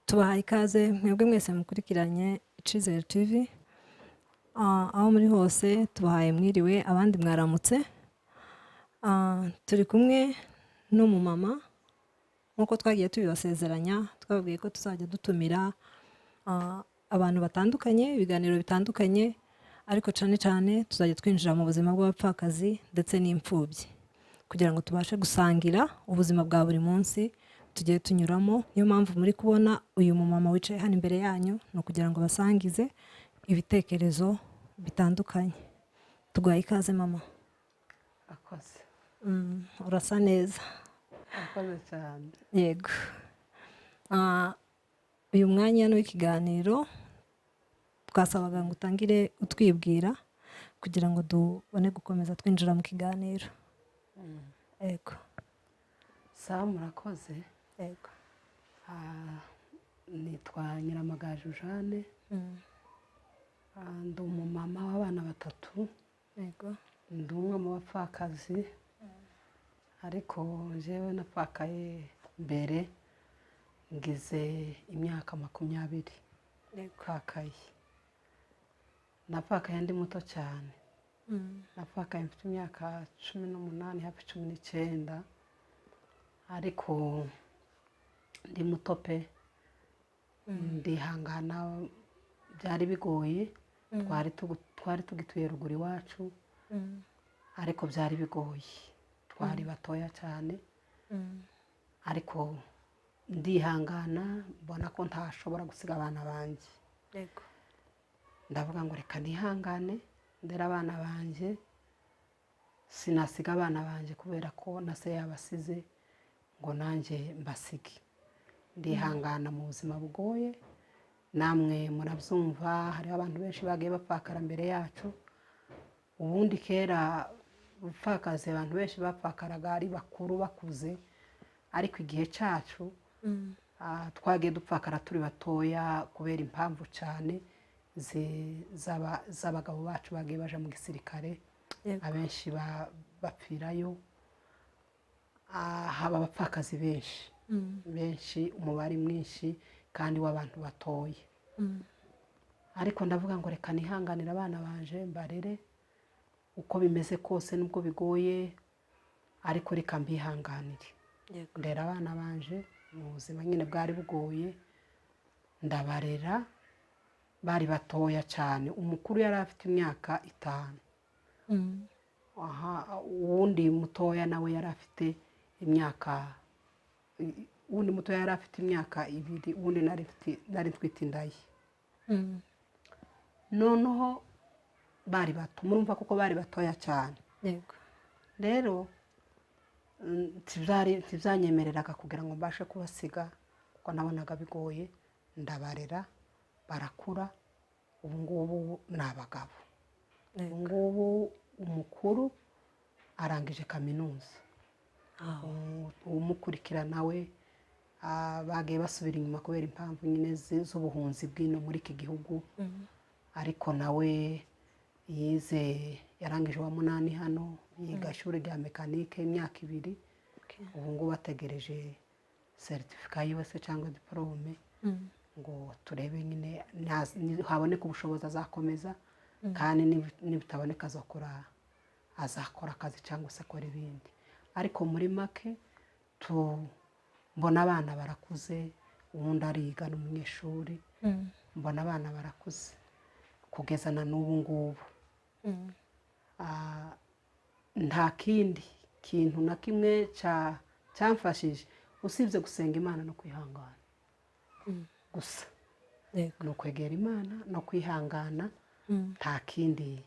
Tubahaye ikaze mwebwe mwese mukurikiranye Icizere TV. Aho muri hose tubahaye mwiriwe abandi mwaramutse. Turi kumwe n'umumama nk'uko twagiye tubibasezeranya, twababwiye ko tuzajya dutumira abantu batandukanye, ibiganiro bitandukanye, ariko cyane cyane tuzajya twinjira mu buzima bw'abapfakazi ndetse n'imfubyi kugira ngo tubashe gusangira ubuzima bwa buri munsi tugiye tunyuramo. Niyo mpamvu muri kubona uyu mumama wicaye hano imbere yanyu, ni ukugira ngo basangize ibitekerezo bitandukanye. Tuguhaye ikaze mama. Akoze. Urasa neza. Akoze cyane. Yego. Uyu mwanya w'ikiganiro twasabaga ngo utangire utwibwira kugira ngo tubone gukomeza twinjira mu kiganiro. Yego. Sawa murakoze. Yego. Nitwa Nyiramagaju Jeanne. Ndi umumama w'abana batatu. Yego. Ndi umwe mu bapfakazi. Ariko jewe napfakaye mbere ngize imyaka 20. Napfakaye. Napfakaye ndi muto cyane. Napfakaye mfite imyaka 18 hafi 19. Ariko ndi muto pe. Ndihangana, byari bigoye. Twari tugituye ruguru iwacu. Ariko byari bigoye. Twari batoya cyane. Ariko ndihangana, mbona ko ntashobora gusiga abana banjye. Yego. Ndavuga ngo reka nihangane ndera abana banjye, sinasiga abana banjye kubera ko na se yabasize ngo nanjye mbasige. Ndihangana mu buzima bugoye, namwe murabyumva. Hari abantu benshi bagiye bapfakara mbere yacu. Ubundi kera upfakaze abantu benshi bapfakaraga ari bakuru bakuze, ariko igihe cyacu twagiye dupfakara turi batoya kubera impamvu cyane z'abagabo bacu bagiye baje mu gisirikare. Abenshi bapfirayo. Haba abapfakazi benshi, umubare mwinshi kandi w'abantu batoye. Ariko ndavuga ngo reka nihanganira abana banje mbarere uko bimeze kose, nubwo bigoye, ariko reka mbihanganire. Ndera abana banje mu buzima nyine bwari bugoye, ndabarera. Bari batoya cyane. Umukuru yari afite imyaka 5. Uwundi mutoya nawe yari afite imyaka 2. Uwundi nari twite indayi. Noneho bari bato, murumva kuko bari batoya cyane. Yego. Rero ntibyanyemereraga kugira ngo mbashe kubasiga kuko nabonaga bigoye. Ndabarera, barakura. Ubu ngubu ni abagabo. Ubu ngubu umukuru arangije kaminuza. Umukurikira nawe bagiye basubira inyuma kubera impamvu nyine z'ubuhunzi bw'ino muri iki gihugu. Ariko nawe yarangije wa 8 hano, yiga ishuri rya mekanike imyaka 2. Ubu ngubu bategereje certificate yiwe se cyangwa diplome ngo turebe nyine haboneka ubushobozi azakomeza, kandi nibitaboneka azakora akazi cyangwa se akora ibindi. Ariko muri make mbona abana barakuze. Ubundi ariga n'umunyeshuri. Mbona abana barakuze kugeza na n'ubu ngubu. Nta kindi kintu na kimwe cyamfashije usibye gusenga Imana no kwihangana gusa. Ni ukwegera Imana no kwihangana. Nta kindi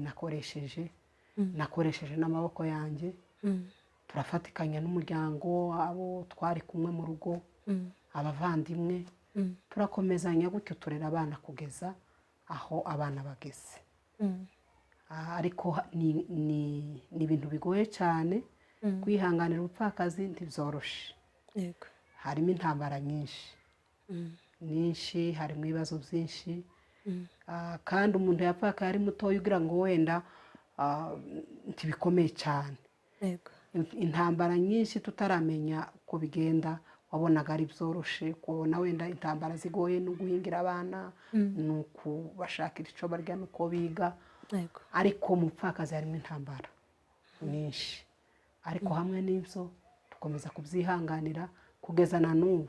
nakoresheje n'amaboko yanjye. Turafatikanya n'umuryango, abo twari kumwe mu rugo, abavandimwe, turakomezanya gutyo turera abana kugeza aho abana bageze. Ariko ni ibintu bigoye cyane. Kwihanganira ubupfakazi ntibyoroshe. Harimo intambara nyinshi, harimo ibibazo byinshi. Kandi umuntu yapfakaye ari mutoya ugira ngo wenda ntibikomeye cyane. Intambara nyinshi tutaramenya uko bigenda wabonaga ari byoroshe kubona wenda intambara zigoye no guhingira abana nuko bashakira icyo barya nuko biga ariko mu bupfakazi harimo intambara nyinshi ariko hamwe n'ibyo dukomeza kubyihanganira kugeza na n'ubu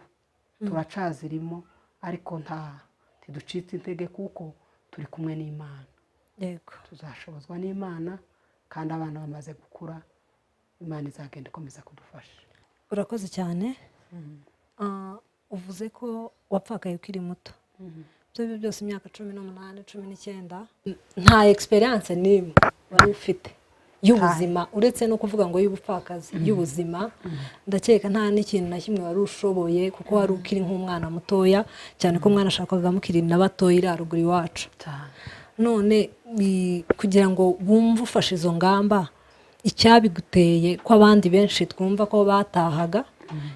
turacazirimo ariko ntiducitse intege kuko turi kumwe n'Imana tuzashobozwa n'Imana kandi abana bamaze gukura Imana izagenda ikomeza kudufasha. Urakoze cyane. Uvuze ko wapfakaye ukiri muto. Ibyo byose imyaka 18 19 nta experience n'imwe wari ufite y'ubuzima uretse no kuvuga ngo y'ubupfakazi y'ubuzima ndakeka nta n'ikintu na kimwe wari ushoboye kuko wari ukiri nk'umwana mutoya cyane ko umwana ashakaga mukiri n'abatoya iraruguru iwacu. None kugira ngo wumve ufashe izo ngamba icyabiguteye ko abandi benshi twumva ko batahaga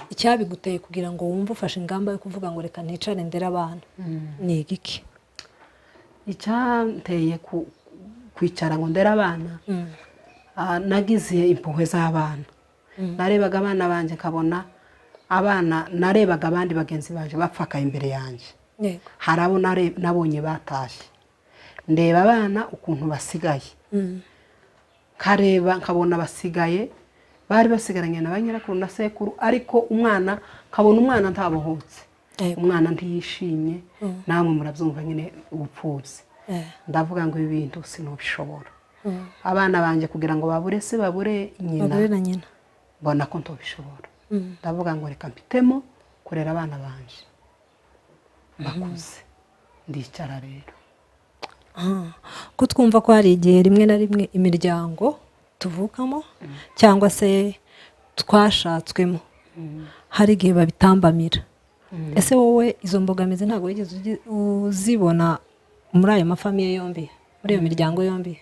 icyabiguteye kugira ngo wumve ufashe ingamba yo kuvuga ngo reka nticare ndera abana ni igiki? Icyanteye kwicara ngo ndera abana nagize impuhwe z'abana. Narebaga abana banje kabona abana narebaga abandi bagenzi banje bapfakaye imbere yanje. Hari abo nabonye batashye ndeba abana ukuntu basigaye kareba nkabona basigaye bari basigaranye na banyirakuru na sekuru ariko umwana nkabona umwana ntabohotse umwana ntiyishimye namwe murabyumva nyine ubupfubyi. Ndavuga ngo ibi bintu sinobishobora abana banje kugira ngo babure se babure nyina mbona ko ntobishobora. Ndavuga ngo reka mpitemo kurera abana banje bakuze ndicara rero. Ko twumva ko hari igihe rimwe na rimwe imiryango tuvukamo cyangwa se twashatswemo hari igihe babitambamira. Ese wowe izo mbogamizi ntabwo wigeze uzibona muri ayo mafamiye yombi muri iyo miryango yombi?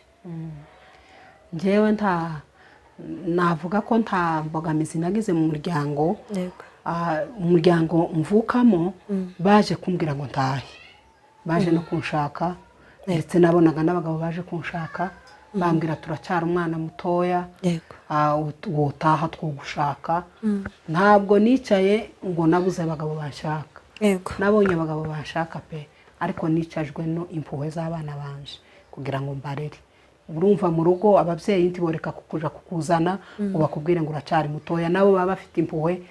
Njyewe navuga ko nta mbogamizi nagize mu muryango. Umuryango mvukamo baje kumbwira ngo ntahe baje no kunshaka ndetse nabonaga n'abagabo baje kunshaka bambwira turacyara umwana mutoya wotaha twogushaka. Ntabwo nicaye ngo nabuze abagabo banshaka nabonye abagabo banshaka pe ariko nicajwe no impuhwe z'abana banje kugira ngo mbarere. Urumva mu rugo ababyeyi ntiboreka kukuja kukuzana ngo bakubwire ngo uracyari mutoya nabo baba bafite impuhwe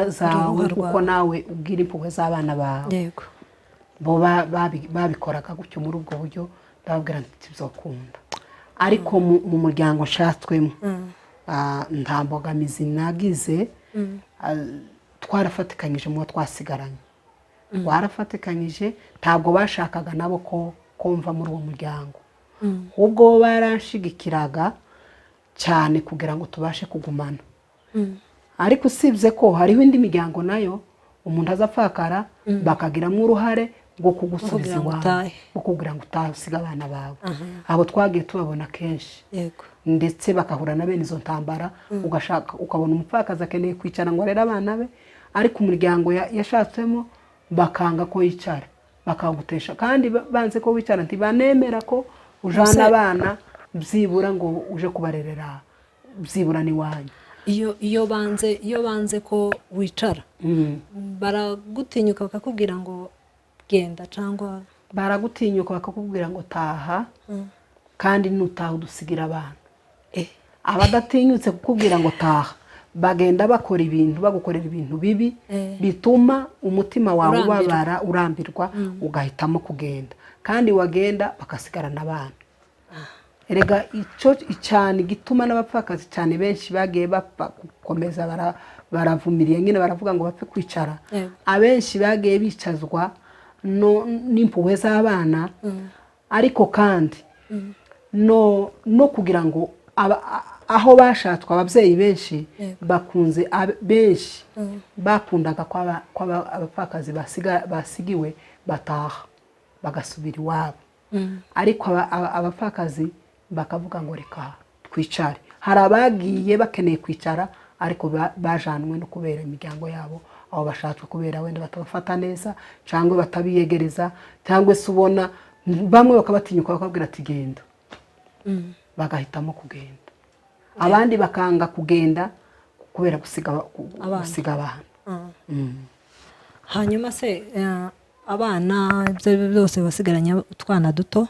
zawe kuko nawe ubwira impuhwe z'abana bawe. Bo babikoraga gutyo muri ubwo buryo ndababwira nti bizokunda ariko mu muryango nshatswemo nta mbogamizi nagize. Twarafatikanyije mu twasigaranye twarafatikanyije ntabwo bashakaga nabo ko kumva muri uwo muryango ubwo baranshigikiraga cyane kugira ngo tubashe kugumana. Ariko usibye ko hariho indi miryango nayo umuntu azapfakara bakagiramo uruhare ngo kugusubiza iwawe kugira ngo utasiga abana bawe. Abo twagiye tubabona kenshi ndetse bakahura na bene izo ntambara ugashaka ukabona umupfakazi akeneye kwicara ngo arere abana be ariko umuryango yashatsemo bakanga ko yicara bakagutesha kandi banze ko wicara ntibanemera ko ujana abana byibura ngo uje kubarerera byibura ni wanyu. Iyo banze ko wicara baragutinyuka bakakubwira ngo genda cyangwa baragutinyuka bakakubwira ngo taha kandi nutaha udusigira abana. Abadatinyutse kukubwira ngo taha bagenda bakora ibintu bagukorera ibintu bibi bituma umutima wawe ubabara urambirwa ugahitamo kugenda kandi wagenda bakasigarana abana. Erega icyo cyane gituma n'abapfakazi cyane benshi bagiye bakomeza baravumiriye nyine baravuga ngo bapfe kwicara. Abenshi bagiye bicazwa n'impuhwe z'abana ariko kandi no kugira ngo aho bashatswe ababyeyi benshi bakunze benshi bakundaga ko abapfakazi basigiwe bataha bagasubira iwabo ariko abapfakazi bakavuga ngo reka twicare. Hari abagiye bakeneye kwicara ariko bajanwe no kubera imiryango yabo aho bashatswe kubera wenda batabafata neza cyangwa batabiyegereza cyangwa se ubona bamwe bakabatinyuka bakabwira ati genda bagahitamo kugenda. Abandi bakanga kugenda kubera gusiga abana. hanyuma se abana ibyo ari byo byose basigaranye utwana duto,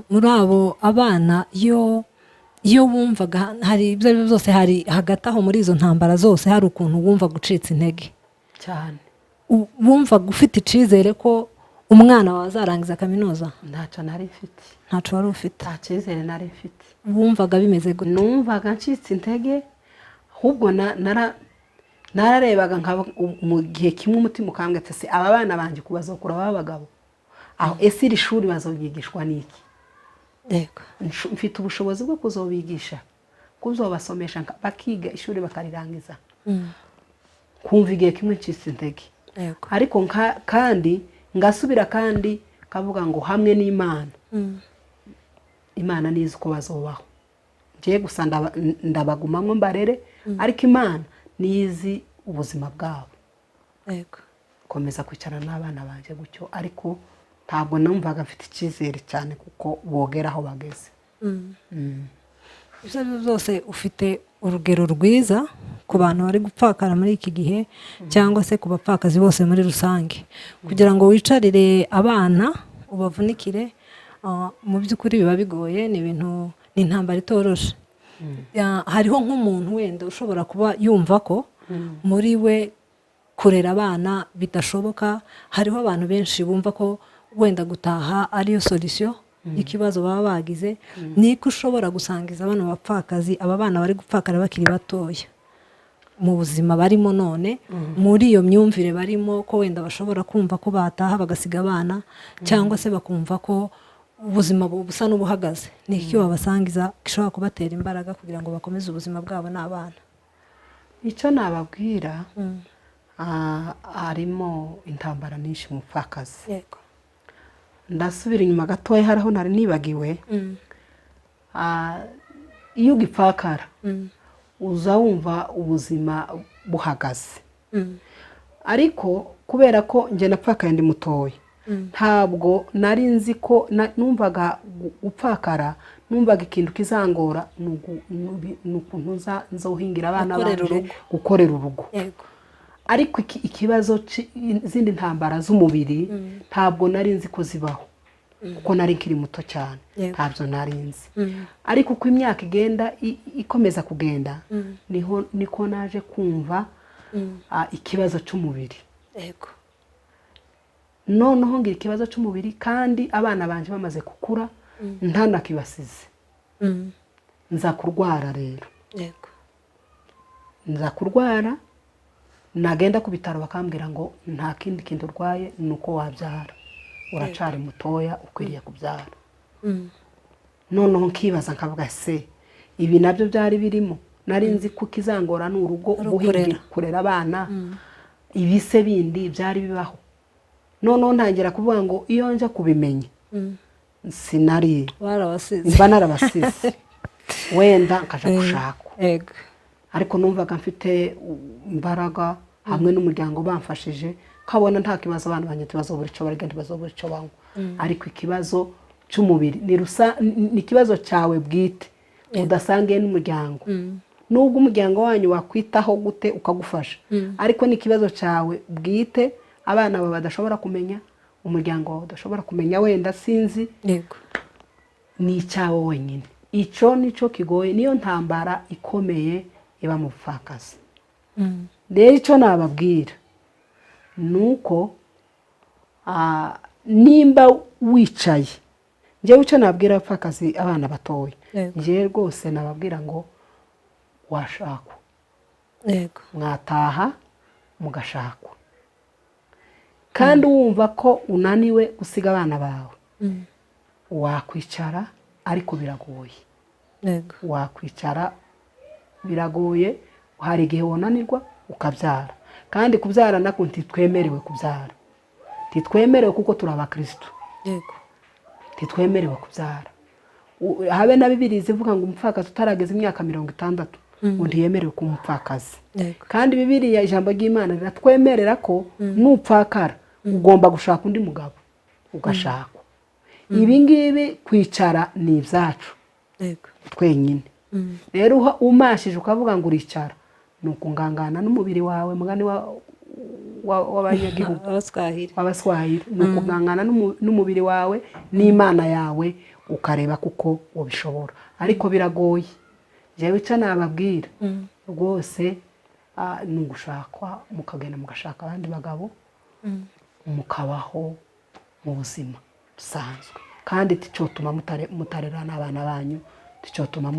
muri abo abana iyo wumvaga hari ibyo ari byo byose, hari hagati aho muri izo ntambara zose hari ukuntu wumvaga ucitse intege cyane, wumvaga ufite icyizere ko umwana wawe azarangiza kaminuza? ntacyo nari mfite. ntacyo wari ufite? nta cyizere nari mfite. wumvaga bimeze gute? numvaga ncitse intege, ahubwo nararebaga mu gihe kimwe umutima ukambwira ati aba bana banjye kubazokura b'abagabo aho, ese iri shuri bazobigishwa n'iki? mfite ubushobozi bwo kuzobigisha, kuzobasomesha bakiga ishuri bakarirangiza. kumva igihe kimwe ncitse intege, ariko kandi ngasubira kandi kavuga ngo hamwe n'Imana, Imana nizi uko bazobaho, ngiye gusa ndabagumamo mbarere, ariko Imana nizi ubuzima bwabo. komeza kwicarana n'abana banjye gutyo, ariko ntabwo numvaga mfite icyizere cyane kuko bogera aho bageze. ibyo byose ufite urugero rwiza ku bantu bari gupfakara muri iki gihe, cyangwa se ku bapfakazi bose muri rusange, kugira ngo wicarire abana ubavunikire. Mu by'ukuri biba bigoye, ni ibintu, ni intambara itoroshe. hariho nk'umuntu wenda ushobora kuba yumva ko muri we kurera abana bidashoboka. hariho abantu benshi bumva ko wenda gutaha ariyo solution ikibazo baba bagize. niko ushobora gusangiza abana bapfakazi, aba bana bari gupfakara bakiri batoya mu buzima barimo none, muri iyo myumvire barimo, ko wenda bashobora kumva ko bataha bagasiga abana, cyangwa se bakumva ko ubuzima busa n'ubuhagaze. ni iki wabasangiza gishobora kubatera imbaraga kugira ngo bakomeze ubuzima bwabo n'abana? icyo nababwira, harimo intambara nyinshi mu pfakazi. ndasubira inyuma gatoya, hariho nari nibagiwe. iyo ugipfakara uza wumva ubuzima buhagaze, ariko kubera ko njye napfakaye ndi mutoya, ntabwo nari nzi ko numvaga gupfakara, numvaga ikintu kizangora ni ukuntu nzohingira abana banje gukorera urugo. ariko ikibazo izindi ntambara z'umubiri ntabwo nari nzi ko zibaho, kuko nari nkiri muto cyane, ntabyo nari nzi. ariko uko imyaka igenda ikomeza kugenda, niko naje kumva ikibazo cy'umubiri. noneho ngira ikibazo cy'umubiri, kandi abana banje bamaze gukura ntanakibasize. nza kurwara rero, nza kurwara, nagenda ku bitaro bakambwira ngo nta kindi kintu urwaye, ni uko wabyara, uracari mutoya ukwiriye kubyara. noneho nkibaza nkavuga se ibi nabyo byari birimo, nari nzi ko kizangora n'urugo kurera abana, ibise bindi byari bibaho. noneho ntangira kuvuga ngo iyo nje kubimenya sinari mba narabasize, wenda nkaja gushakwa. ariko numvaga mfite imbaraga hamwe n'umuryango bamfashije, kabona nta kibazo abana banje tubazobura icyo barya, ntibazobura icyo banywa. ariko ikibazo cy'umubiri ni ikibazo cyawe bwite, udasangiye n'umuryango. nubwo umuryango wanyu wakwitaho gute ukagufasha, ariko ni ikibazo cyawe bwite, abana bawe badashobora kumenya, umuryango wawe udashobora kumenya, wenda sinzi, ni icyawe wenyine. icyo nicyo kigoye, niyo ntambara ikomeye iba mu bupfakazi. rero icyo nababwira ni uko nimba wicaye, njyewe icyo nababwira abapfakazi abana batoya, njyewe rwose nababwira ngo washakwa, mwataha mugashakwa. kandi wumva ko unaniwe gusiga abana bawe, wakwicara, ariko biragoye. wakwicara biragoye, hari igihe wonanirwa ukabyara. kandi kubyara nako ntitwemerewe kubyara, ntitwemerewe kuko turi abakristo, ntitwemerewe kubyara. habe na Bibiliya zivuga ngo umupfakazi utarageza imyaka 60 ngo ntiyemerewe kuba umupfakazi. kandi Bibiliya, ijambo ry'Imana riratwemerera ko nupfakara ugomba gushaka undi mugabo, ugashakwa. ibi ngibi kwicara ni ibyacu twenyine. rero umashije ukavuga ngo uricara, ni ukungangana n'umubiri wawe mugani w'abanyagihugu w'abaswahili ni ukungangana n'umubiri wawe n'Imana yawe ukareba kuko ubishobora ariko biragoye jewe icyo nababwira rwose ni ugushakwa mukagenda mugashaka abandi bagabo mukabaho mu buzima busanzwe kandi ticotuma mutarera n'abana banyu ticotuma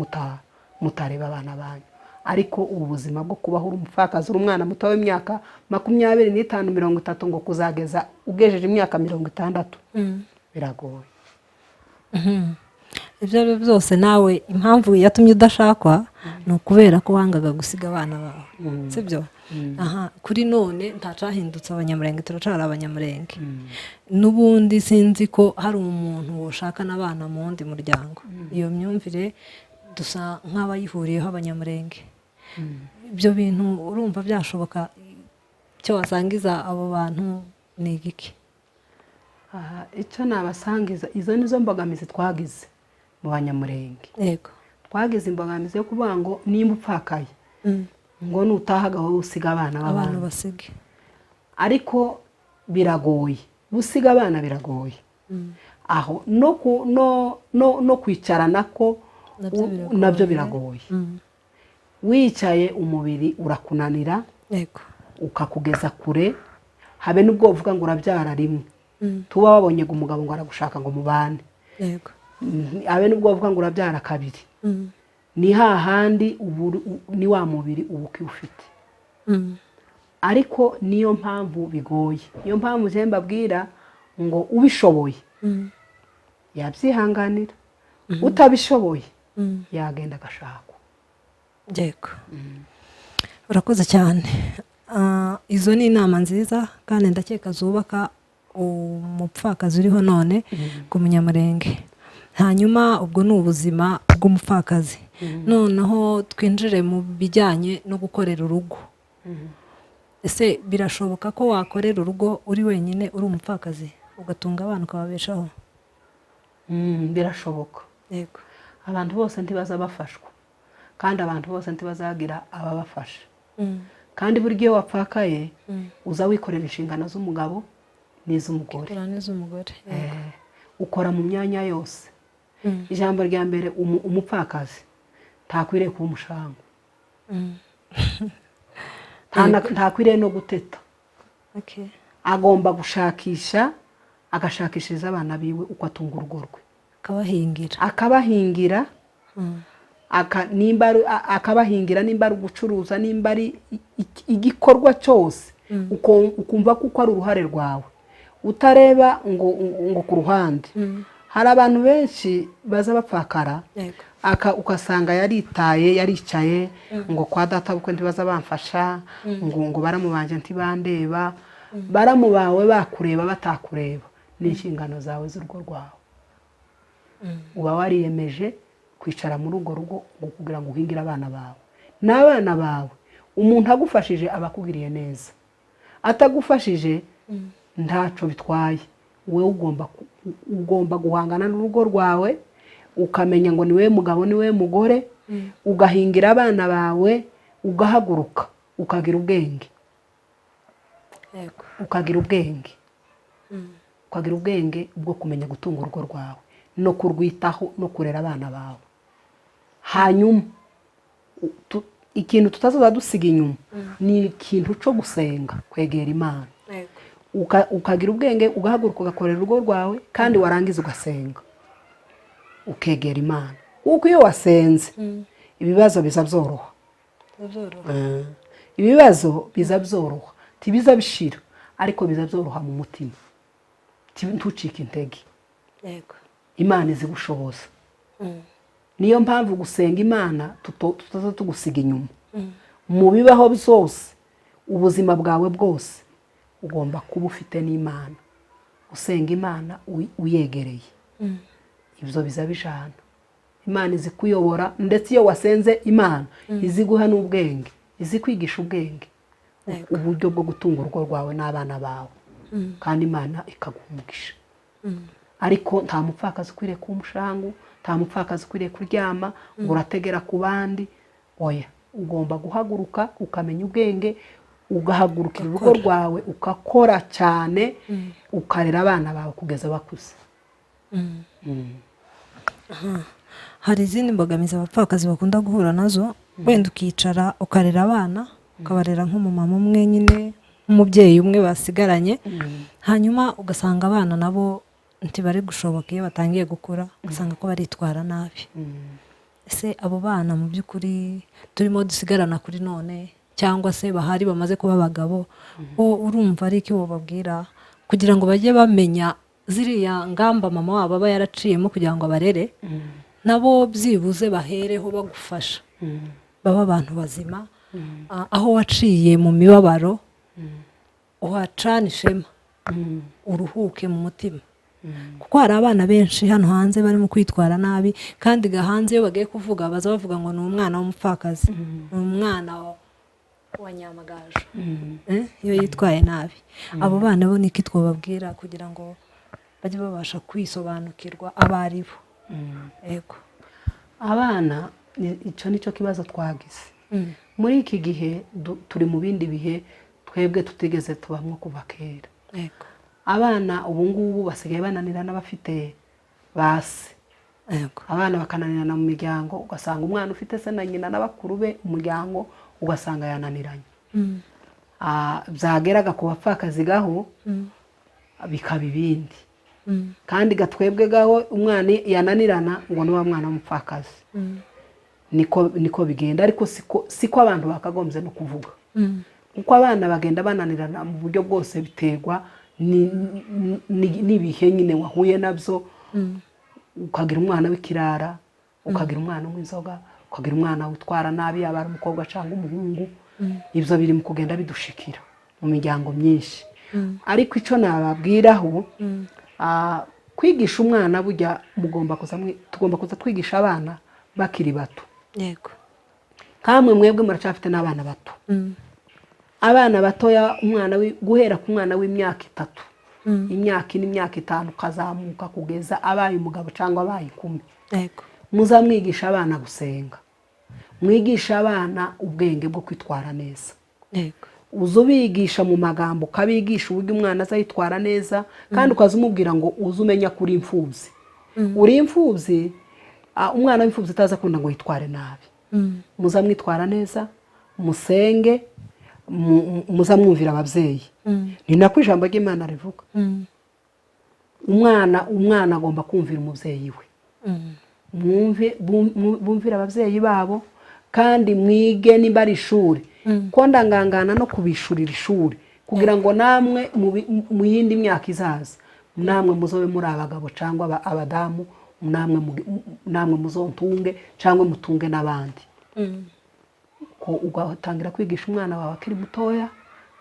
mutareba abana banyu ariko ubu buzima bwo kubaho uri umupfakazi uri umwana muto w'imyaka 25 30 ngo kuzageza ugejeje imyaka 60 biragoye. Ibyo ari byose nawe impamvu yatumye udashakwa ni ukubera ko wangaga gusiga abana bawe sibyo kuri none ntacahindutse abanyamurenge turacari abanyamurenge n'ubundi sinzi ko hari umuntu woshaka n'abana mu wundi muryango iyo myumvire dusa nk'abayihuriyeho abanyamurenge ibyo bintu urumva byashoboka cyo wasangiza abo bantu ni igiki? Icyo nabasangiza izo nizo mbogamizi twagize mu banyamurenge. Yego twagize imbogamizi yo kuvuga ngo nimba upfakaye ngo nutahaga wowe usiga abana basige ariko biragoye gusiga abana biragoye aho no kwicarana ko nabyo biragoye wicaye umubiri urakunanira ukakugeza kure habe n'ubwo uvuga ngo urabyara rimwe tuba wabonye umugabo ngo aragushaka ngo mubane habe n'ubwo uvuga ngo urabyara kabiri ni hahandi ni wa mubiri ubuki ufite ariko niyo mpamvu bigoye niyo mpamvu je mbabwira ngo ubishoboye yabyihanganira utabishoboye yagenda agashakwa. Yego urakoze cyane. Izo ni inama nziza kandi ndakeka zubaka umupfakazi uriho none ku munyamurenge. Hanyuma ubwo ni ubuzima bw'umupfakazi. Noneho twinjire mu bijyanye no gukorera urugo. Ese birashoboka ko wakorera urugo uri wenyine uri umupfakazi ugatunga abana ukababeshaho? Birashoboka. Yego abantu bose ntibaza bafashwa kandi abantu bose ntibazagira ababafasha kandi buryo iyo wapfakaye uza wikorera inshingano z'umugabo n'iz'umugore ukora mu myanya yose. Ijambo rya mbere umupfakazi ntakwiriye kuba umushango ntakwiriye no guteta agomba gushakisha agashakishiriza abana biwe uko atunga urugo rwe akabahingira akabahingira nimba ari ugucuruza nimba ari igikorwa cyose ukumva kuko ari uruhare rwawe utareba ngo ku ruhande. Hari abantu benshi baza bapfakara ukasanga yaricaye ngo kwa data bukwe ntibaza bamfasha ngo baramubanje ntibandeba baramubawe bakureba batakureba n'inshingano zawe z'urugo rwawe uba wariyemeje kwicara muri urwo rugo kugira ngo uhingire abana bawe n'abana bawe. Umuntu agufashije abakugiriye neza atagufashije ntaco bitwaye wewe ugomba guhangana n'urugo rwawe ukamenya ngo niwe mugabo niwe mugore ugahingira abana bawe ugahaguruka ukagira ubwenge ukagira ubwenge bwo kumenya gutunga urugo rwawe no kurwitaho no kurera abana bawe. Hanyuma ikintu tutazaza dusiga inyuma ni ikintu cyo gusenga kwegera Imana ukagira ubwenge ugahaguruka ugakorera urugo rwawe kandi warangiza ugasenga ukegera Imana kuko iyo wasenze ibibazo biza byoroha ibibazo biza byoroha tibiza bishira ariko biza byoroha mu mutima ntucike intege. Imana izi gushoboza niyo mpamvu gusenga Imana tutaza tugusiga inyuma mu bibaho byose ubuzima bwawe bwose ugomba kuba ufite n'Imana usenga Imana uyegereye ibyo biza bijana. Imana izi kuyobora ndetse iyo wasenze Imana izi guha n'ubwenge izi kwigisha ubwenge uburyo bwo gutunga urugo rwawe n'abana bawe kandi Imana ikaguhumugisha. Ariko nta mupfakazi ukwiriye kuba umushangu nta mupfakazi ukwiriye kuryama ngo urategera ku bandi oya ugomba guhaguruka ukamenya ubwenge, ugahagurukira urugo rwawe ugakora cyane, ukarera abana bawe kugeza bakuze. Hari izindi mbogamizi abapfakazi bakunda guhura nazo, wenda ukicara ukarera abana ukabarera nk'umumama umwe nyine, nk'umubyeyi umwe basigaranye, hanyuma ugasanga abana nabo ntibari gushoboka iyo batangiye gukura, ugasanga ko baritwara nabi. Ese abo bana mu by'ukuri turimo dusigarana kuri none cyangwa se bahari bamaze kuba abagabo, urumva ari iki wababwira kugira ngo bajye bamenya ziriya ngamba mama wabo aba yaraciyemo kugira ngo abarere, nabo byibuze bahereho bagufasha, baba abantu bazima, aho waciye mu mibabaro uhacana ishema, uruhuke mu mutima. Kuko hari abana benshi hano hanze barimo kwitwara nabi, kandi hanze iyo bagiye kuvuga baza bavuga ngo ni umwana w'umupfakazi, ni umwana wa nyamagaju, iyo yitwaye nabi. Abo bana bo niki twababwira kugira ngo bajye babasha kwisobanukirwa abo ari bo? Yego, abana icyo nicyo kibazo twagize muri iki gihe. Turi mu bindi bihe twebwe tutigeze tubamwo kuva kera. yego, Abana ubu ngubu basigaye bananirana bafite base. yego, Abana bakananirana mu miryango, ugasanga umwana ufite se na nyina n'abakuru be umuryango ugasanga yananiranye. Byageraga ku bapfakazi gaho bikaba ibindi, kandi gatwebwe gaho umwana yananirana ngo ni wa mwana w'umupfakazi. Niko bigenda, ariko siko abantu bakagombye no kuvuga, kuko abana bagenda bananirana mu buryo bwose biterwa n'ibihe nyine wahuye nabyo. Ukagira umwana w'ikirara, ukagira umwana w'inzoga, ukagira umwana witwara nabi, yaba ari umukobwa cyangwa umuhungu. Ibyo biri mu kugenda bidushikira mu miryango myinshi. Ariko icyo nababwiraho, kwigisha umwana burya tugomba kuza twigisha abana bakiri bato. yego, Kamwe mwebwe muracyafite n'abana bato. Abana batoya, guhera ku mwana w'imyaka 3, imyaka 4, imyaka 5 ukazamuka kugeza abaye umugabo cyangwa abaye 10. yego, Muzamwigisha abana gusenga, mwigisha abana ubwenge bwo kwitwara neza. yego, Uzubigisha mu magambo, ukabigisha uburyo umwana azayitwara neza, kandi ukazumubwira ngo uzumenya kuri imfubyi. Uri imfubyi, umwana w'imfubyi utaza kunda ngo yitware nabi. Muzamwitwara neza, musenge, muzamwumvira ababyeyi. Ni nako ijambo ry'Imana rivuga. Umwana agomba kumvira umubyeyi we. Bumvira ababyeyi babo, kandi mwige nimba ari ishuri, ko ndangangana no kubishurira ishuri, kugira ngo namwe mu yindi myaka izaza namwe muzobe muri abagabo cyangwa abadamu, namwe muzontunge cyangwa mutunge n'abandi. Ko ugatangira kwigisha umwana wawe akiri mutoya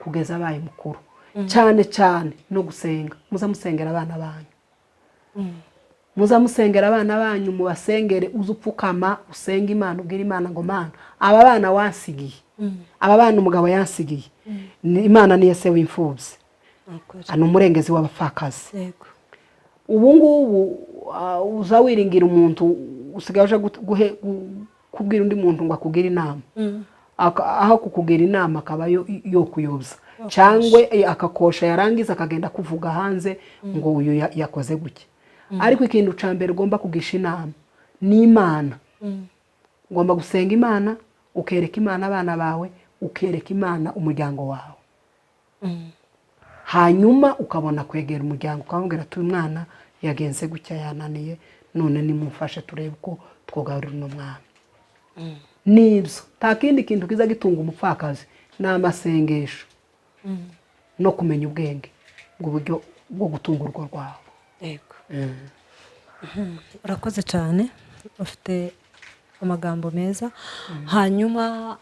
kugeza abaye mukuru, cyane cyane no gusenga. Muzamusengera abana banyu, muzamusengera abana banyu, mubasengere, uzupfukama usenga Imana, ubwira Imana ngo Mana, aba bana wansigiye, aba bana umugabo yansigiye, Imana niyo se w'imfubyi, ni umurengezi w'abapfakazi. Ubu ngubu uza wiringira umuntu, usigaje kubwira undi muntu ngo akugire inama, aho kukugira inama akaba yo kuyobya, cyangwa akakosha, yarangiza akagenda kuvuga hanze ngo uyu yakoze gutya. Ariko ikintu cya mbere ugomba kugisha inama ni Imana. Ugomba gusenga Imana, ukereka Imana abana bawe, ukereka Imana umuryango wawe. Hanyuma ukabona kwegera umuryango, ukamubwira ati uyu mwana yagenze gutya, yananiye, none nimufashe turebe uko twogarurira uno mwana. Nibyo, nta kindi kintu kiza gitunga umupfakazi, ni amasengesho no kumenya ubwenge bw'uburyo bwo gutunga urugo rwawe. yego. Urakoze cyane, ufite amagambo meza. Hanyuma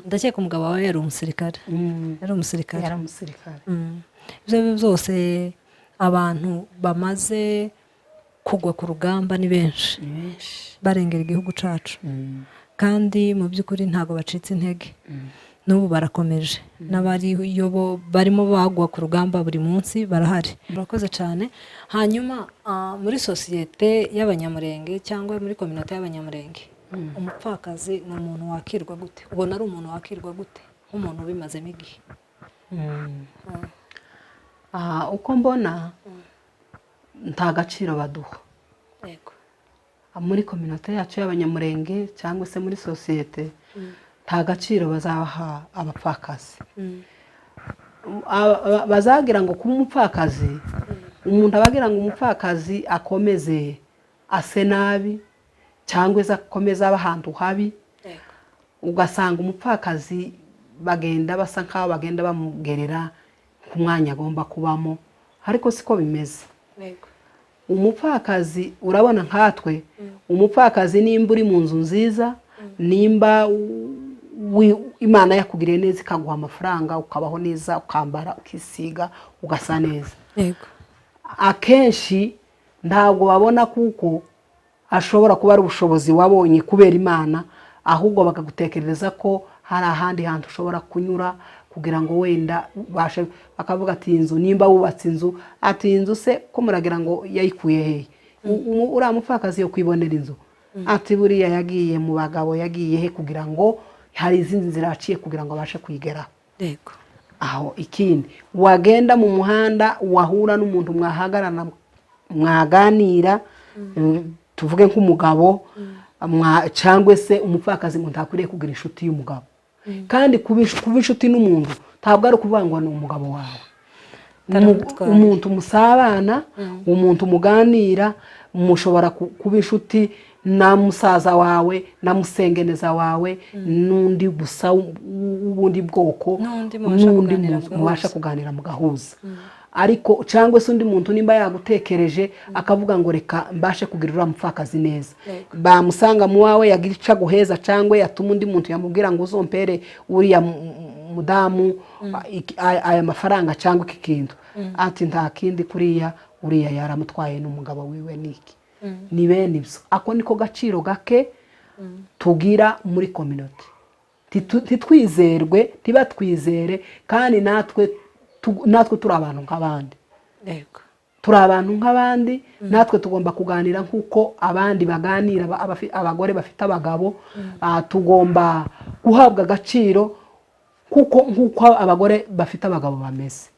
ndakeka umugabo wawe yari umusirikare. Yari umusirikare. Ibyo byose abantu bamaze kugwa ku rugamba ni benshi, barengera igihugu cyacu, kandi mu by'ukuri ntabwo bacitse intege, n'ubu barakomeje. N'abariyo barimo bagwa ku rugamba buri munsi barahari. Urakoze cyane. Hanyuma muri sosiyete y'Abanyamurenge cyangwa muri kominote y'Abanyamurenge, umupfakazi ni umuntu wakirwa gute, ubona ari umuntu wakirwa gute nk'umuntu ubimazemo igihe? uko mbona nta gaciro baduha yego muri kominote yacu y'abanyamurenge cyangwa se muri sosiyete, nta gaciro bazabaha abapfakazi. Bazagira ngo kuba umupfakazi, umuntu abagira ngo umupfakazi akomeze ase nabi cyangwa se akomeze aba ahantu habi, ugasanga umupfakazi bagenda basa nk'aho bagenda bamugerera ku mwanya agomba kubamo, ariko siko bimeze. Umupfakazi urabona nkatwe, umupfakazi nimba uri mu nzu nziza, nimba Imana yakugiriye neza ikaguha amafaranga, ukabaho neza, ukambara, ukisiga, ugasa neza, akenshi ntabwo babona kuko ashobora kuba ari ubushobozi wabonye kubera Imana, ahubwo bakagutekereza ko hari ahandi hantu ushobora kunyura kugira ngo wenda bashe, bakavuga ati inzu nimba wubatse inzu, ati inzu se ko muragira ngo yayikuye hehe, uriya mupfakazi yo kwibonera inzu, ati buriya yagiye mu bagabo, yagiye he kugira ngo hari izindi nzira aciye kugira ngo abashe kwigeraho. Aho ikindi wagenda mu muhanda wahura n'umuntu mwahagarana mwaganira, tuvuge nk'umugabo cyangwa se umupfakazi ngo ntakwiriye kugira inshuti y'umugabo, kandi kuba inshuti n'umuntu ntabwo ari ukuvuga ngo ni umugabo wawe, umuntu musabana, umuntu muganira, mushobora kuba inshuti na musaza wawe, na musengeneza wawe, n'undi gusa ubundi bwoko, n'undi mubasha kuganira mugahuza. Ariko cyangwa se undi muntu nimba yagutekereje akavuga ngo reka mbashe kugirira umupfakazi neza, bamusanga mu wawe yagira ica guheza, cyangwa yatuma undi muntu yamubwira ngo uzompere uriya mudamu aya mafaranga cyangwa iki kintu, ati nta kindi kuriya uriya yaramutwaye n'umugabo wiwe niki. Ni bene ibyo, ako niko gaciro gake tugira muri community. Titwizerwe, tibatwizere, kandi natwe turi abantu nk'abandi. Turi abantu nk'abandi, natwe tugomba kuganira nk'uko abandi baganira, abagore bafite abagabo, tugomba guhabwa agaciro nk'uko abagore bafite abagabo bameze.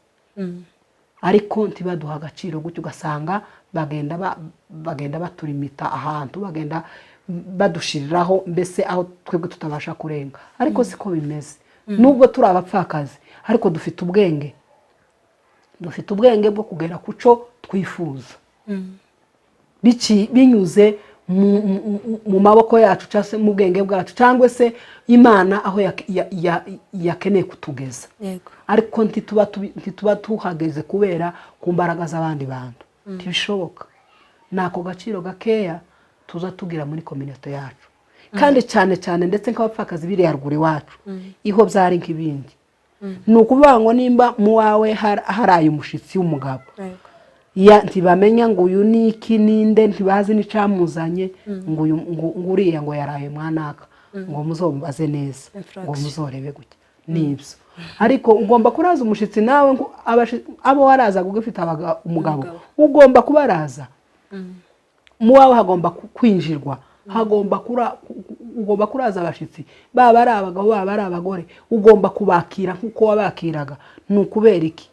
Ariko ntibaduha agaciro gutyo, ugasanga bagenda baturimita ahantu, bagenda badushiriraho mbese aho twebwe tutabasha kurenga. Ariko siko bimeze, nubwo turi abapfakazi ariko dufite ubwenge, dufite ubwenge bwo kugera kuco twifuza, binyuze mu maboko yacu cyangwa se mu bwenge bwacu, cyangwa se Imana aho yakeneye kutugeza. Ariko ntituba tuhageze kubera ku mbaraga z'abandi bantu, ntibishoboka. Nako gaciro gakeya tuza tugira muri community yacu, kandi cyane cyane ndetse nk'abapfakazi biri haruguru iwacu, iho byari nk'ibindi. Ni ukuvuga ngo nimba mu wawe haraye umushitsi w'umugabo, ntibamenya ngo uyu ni iki ninde, ntibazi n'icamuzanye, ngo uriya ngo yaraye mwanaka, ngo muzomubaze neza, ngo muzorebe gutya. Nibyo. Ariko ugomba kuraza umushitsi nawe, abo waraza gufite umugabo ugomba kubaraza. Mu wawe hagomba kwinjirwa, ugomba kuraza abashitsi, baba ari abagabo baba ari abagore, ugomba kubakira nk'uko wabakiraga. Ni ukubera iki?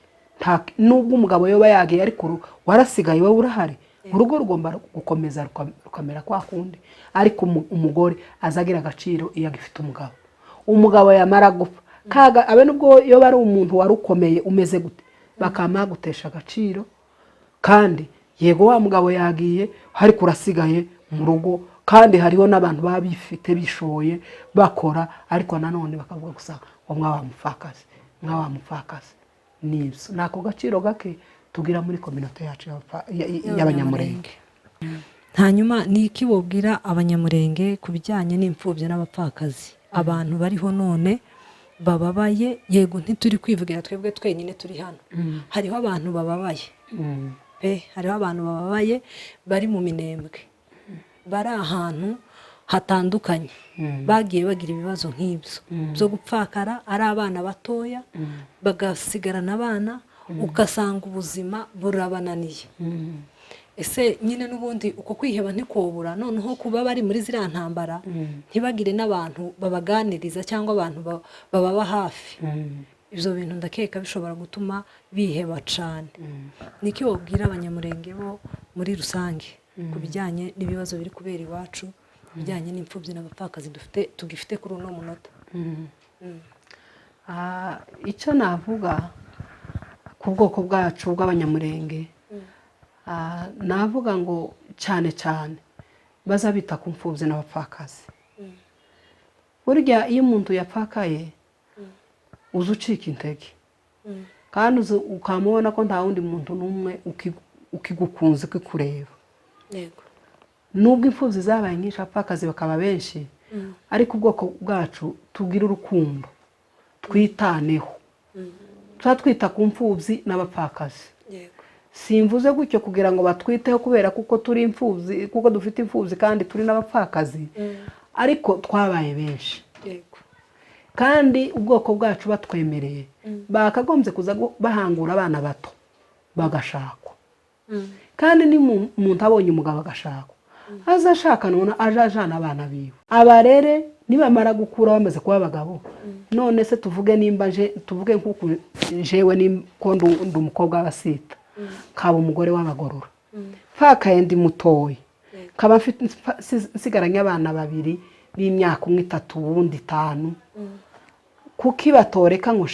Nubwo umugabo yoba yagiye ariko warasigaye wowe urahari, urugo rugomba gukomeza rukamera kwa kundi. Ariko umugore azagira agaciro iyo agifite umugabo. Umugabo yamara gupfa, kaga abe nubwo yoba ari umuntu warukomeye umeze gute, bakama gutesha agaciro. Kandi yego wa mugabo yagiye ariko urasigaye mu rugo, kandi hariho n'abantu babifite bishoye bakora, ariko nanone bakavuga gusa ngo mwa wa mupfakazi. Nibyo, nako gaciro gake tugira muri community yacu y'abanyamurenge. Hanyuma ni iki wobwira abanyamurenge ku bijyanye n'imfubyi n'abapfakazi, abantu bariho none bababaye? Yego ntituri kwivugira twebwe twenyine turi hano, hariho abantu bababaye, hariho abantu bababaye bari mu minembwe, bari ahantu hatandukanye, bagiye bagira ibibazo nk'ibyo byo gupfakara, ari abana batoya bagasigarana abana, ugasanga ubuzima burabananiye. ese nyine n'ubundi uko kwiheba ntikobura noneho kuba bari muri ziriya ntambara ntibagire n'abantu babaganiriza cyangwa abantu bababa hafi. Ibyo bintu ndakeka bishobora gutuma biheba cyane. Niki wabwira abanyamurenge bo muri rusange ku bijyanye n'ibibazo biri kubera iwacu, bijyanye n'imfubyi n'abapfakazi tugifite kuri uno munota? Icyo navuga ku bwoko bwacu bw'abanyamurenge, navuga ngo cyane cyane baza bita ku mfubyi n'abapfakazi. Burya iyo umuntu yapfakaye uza ucika intege kandi ukamubona ko nta wundi muntu n'umwe ukigukunze ukikureba. Nubwo imfubyi zabaye nyinshi abapfakazi bakaba benshi, ariko ubwoko bwacu tugira urukundo, twitaneho, tuba twita ku mfubyi n'abapfakazi. Simvuze gutyo kugira ngo batwiteho kubera kuko turi imfubyi, kuko dufite imfubyi kandi turi n'abapfakazi, ariko twabaye benshi kandi ubwoko bwacu batwemereye bakagombye kuza bahangura abana bato bagashakwa. Kandi ni umuntu abonye umugabo agashakwa azashaka none aje ajana abana biwe abarere, nibamara gukura bamaze kuba abagabo. None se tuvuge nimba tuvuge nk'uko jewe niko ndi umukobwa w'abasita, kaba umugore w'abagorora, pfakaye ndi mutoyi, kaba nsigaranye abana babiri b'imyaka 3 ubundi 5, kuki batoreka ngo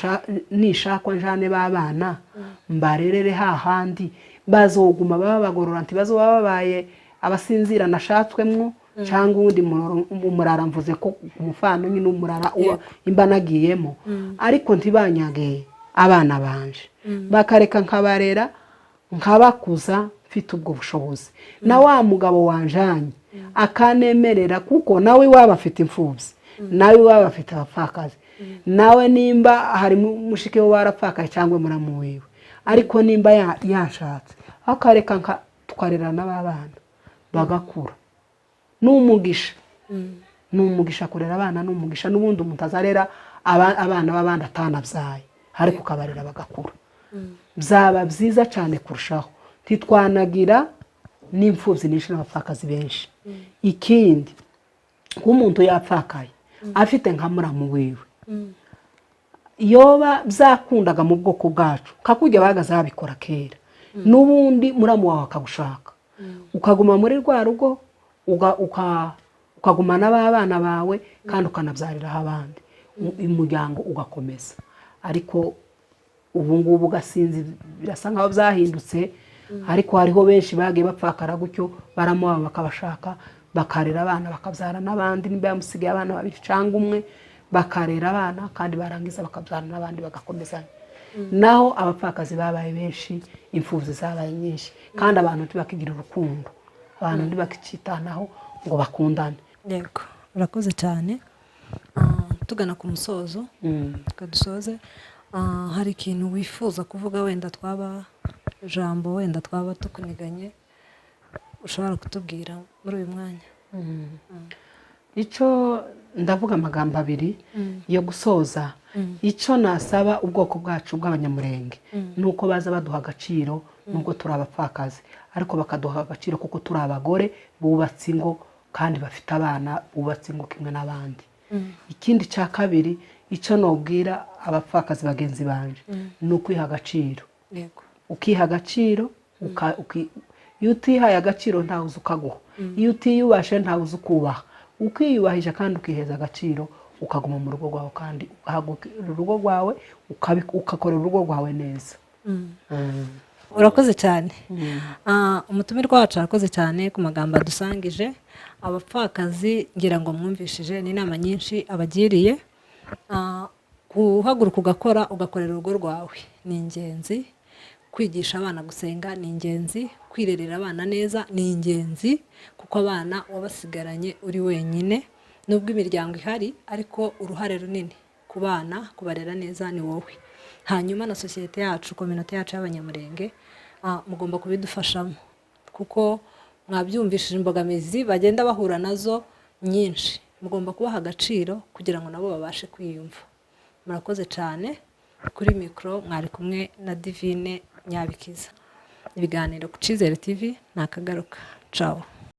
nishakwa njane b'abana mbarerere hahandi bazoguma baba bagorora, ntibazoba babaye abasinzira nashatswemwo cyangwa undi umurara mvuze ko umufano nyine umurara imba nagiyemo, ariko ntibanyage abana banje bakareka nkabarera nkabakuza mfite ubwo bushobozi. Na wa mugabo wanjanye akanemerera kuko nawe waba afite imfubyi, nawe waba afite abapfakazi, nawe nimba hari mushike we warapfakaye cyangwa muramu wiwe, ariko nimba yashatse akareka tukarera n'abana bagakura. N'umugisha n'umugisha kurera abana, n'umugisha n'ubundi umuntu azarera abana b'abandi atanabyaye ariko ukabarera bagakura, byaba byiza cyane kurushaho. Titwanagira n'imfubyi nyinshi n'abapfakazi benshi. Ikindi nk'umuntu yapfakaye afite nka muramu wiwe, yoba byakundaga mu bwoko bwacu kakujya bagaza babikora kera, n'ubundi muramu wawe akagushaka ukaguma muri rwa rugo, ukaguma n'abana bawe kandi ukanabyariraho abandi, umuryango ugakomeza. Ariko ubu ngubu gasinzi birasa nkaho byahindutse, ariko hariho benshi bagiye bapfakara gutyo, baramuha bakabashaka bakarera abana bakabyara n'abandi, nimba yamusigaye abana babiri cyangwa umwe bakarera abana kandi barangiza bakabyara n'abandi bagakomezanya. Naho abapfakazi babaye benshi, imfubyi zabaye nyinshi, kandi abantu ntibakigira urukundo, abantu ntibakicitanaho ngo bakundane. Yego, urakoze cyane. Tugana ku musozo, tukadusoze, hari ikintu wifuza kuvuga wenda twaba jambo wenda twaba tukuniganye ushobora kutubwira muri uyu mwanya? Icyo ndavuga amagambo abiri yo gusoza. Icyo nasaba ubwoko bwacu bw'abanyamurenge nuko baza baduha agaciro, nubwo turi abapfakazi ariko bakaduha agaciro kuko turi abagore bubatse ingo kandi bafite abana bubatse ingo kimwe n'abandi. Ikindi cya kabiri, icyo nobwira abapfakazi bagenzi banje ni ukwiha agaciro. Ukiha agaciro, iyo utihaye agaciro ntawe uzi ukaguha, iyo utiyubashe ntawe uzi ukubaha. Ukiyubahije kandi ukiheza agaciro, ukaguma mu rugo rwawe kandi ukahagurira urugo rwawe, ukakorera urugo rwawe neza. Urakoze cyane. Umutumirwa wacu arakoze cyane ku magambo adusangije. Abapfakazi ngira ngo mwumvishije ni inama nyinshi abagiriye. Guhaguruka ugakora, ugakorera urugo rwawe ni ingenzi. Kwigisha abana gusenga ni ingenzi. Kwirerera abana neza ni ingenzi, kuko abana wabasigaranye uri wenyine. Nubwo imiryango ihari, ariko uruhare runini ku bana kubarera neza ni wowe. Hanyuma na sosiyete yacu, community yacu y'abanyamurenge, mugomba kubidufashamo, kuko mwabyumvishije imbogamizi bagenda bahura nazo nyinshi. Mugomba kubaha agaciro kugira ngo nabo babashe kwiyumva. Murakoze cyane. Kuri mikro mwari kumwe na Divine Nyabikiza. ibiganiro ku Cyizere TV nakagaruka. Ciao.